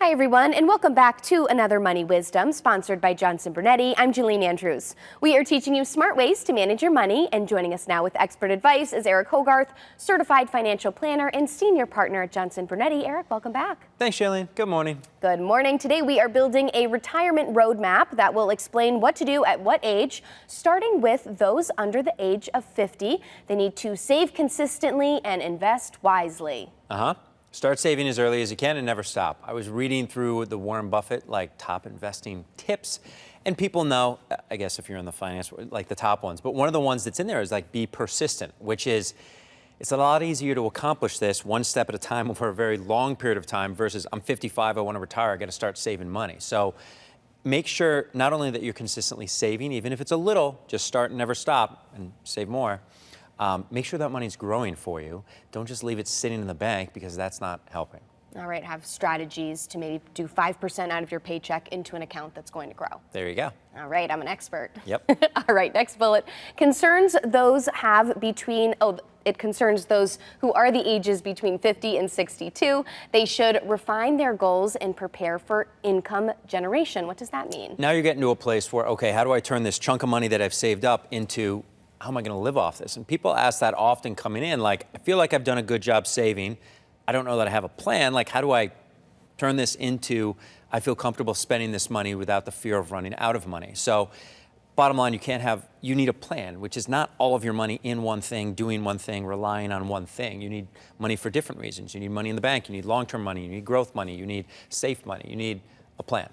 Hi everyone, and welcome back to another Money Wisdom sponsored by Johnson Brunetti. I'm Jalene Andrews. We are teaching you smart ways to manage your money, and joining us now with expert advice is Eric Hogarth, certified financial planner and senior partner at Johnson Brunetti. Eric, welcome back. Thanks, Jalene. Good morning. Good morning. Today we are building a retirement roadmap that will explain what to do at what age, starting with those under the age of 50. They need to save consistently and invest wisely. Start saving as early as you can and never stop. I was reading through the Warren Buffett top investing tips, and people know, I guess if you're in the finance, like the top ones, but one of the ones that's in there is be persistent, which is, it's a lot easier to accomplish this one step at a time over a very long period of time versus I'm 55, I want to retire, I got to start saving money. So make sure not only that you're consistently saving, even if it's a little, just start and never stop and save more. Make sure that money's growing for you. Don't just leave it sitting in the bank because that's not helping. All right, have strategies to maybe do 5% out of your paycheck into an account that's going to grow. There you go. All right, I'm an expert. Yep. All right, next bullet. Concerns those have between, it concerns those who are the ages between 50 and 62. They should refine their goals and prepare for income generation. What does that mean? Now you're getting to a place where, okay, how do I turn this chunk of money that I've saved up into how am I going to live off this? And people ask that often coming in, I feel like I've done a good job saving. I don't know that I have a plan. How do I turn this into, I feel comfortable spending this money without the fear of running out of money? So bottom line, you need a plan, which is not all of your money in one thing, doing one thing, relying on one thing. You need money for different reasons. You need money in the bank. You need long-term money. You need growth money. You need safe money. You need a plan.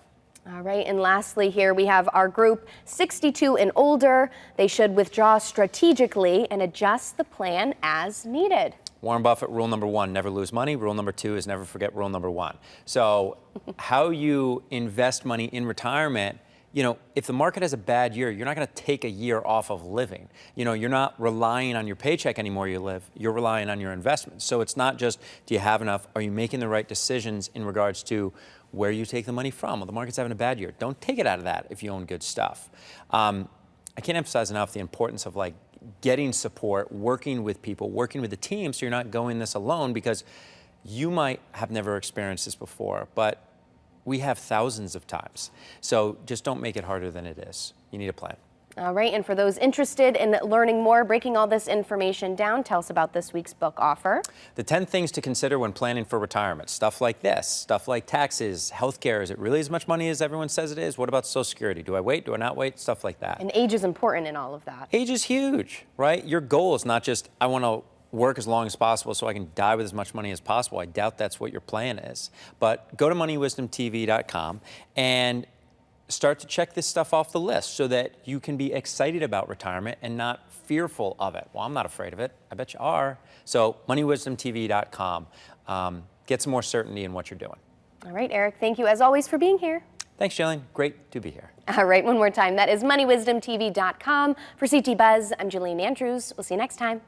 All right, and lastly here we have our group 62 and older. They should withdraw strategically and adjust the plan as needed. Warren Buffett, rule number one, never lose money. Rule number two is never forget rule number one. So how you invest money in retirement, if the market has a bad year, you're not going to take a year off of living. You're not relying on your paycheck anymore you're relying on your investments. So it's not just, do you have enough? Are you making the right decisions in regards to where you take the money from? Well, the market's having a bad year. Don't take it out of that if you own good stuff. I can't emphasize enough the importance of getting support, working with people, working with the team so you're not going this alone, because you might have never experienced this before, but we have thousands of times. So just don't make it harder than it is. You need a plan. All right, and for those interested in learning more, breaking all this information down, tell us about this week's book offer. The 10 things to consider when planning for retirement. Stuff like this, stuff like taxes, healthcare. Is it really as much money as everyone says it is? What about Social Security? Do I wait? Do I not wait? Stuff like that. And age is important in all of that. Age is huge, right? Your goal is not just, I want to work as long as possible so I can die with as much money as possible. I doubt that's what your plan is. But go to moneywisdomtv.com and start to check this stuff off the list so that you can be excited about retirement and not fearful of it. Well, I'm not afraid of it. I bet you are. So moneywisdomtv.com. Get some more certainty in what you're doing. All right, Eric, thank you as always for being here. Thanks, Jalene. Great to be here. All right, one more time. That is moneywisdomtv.com. For CT Buzz, I'm Jalene Andrews. We'll see you next time.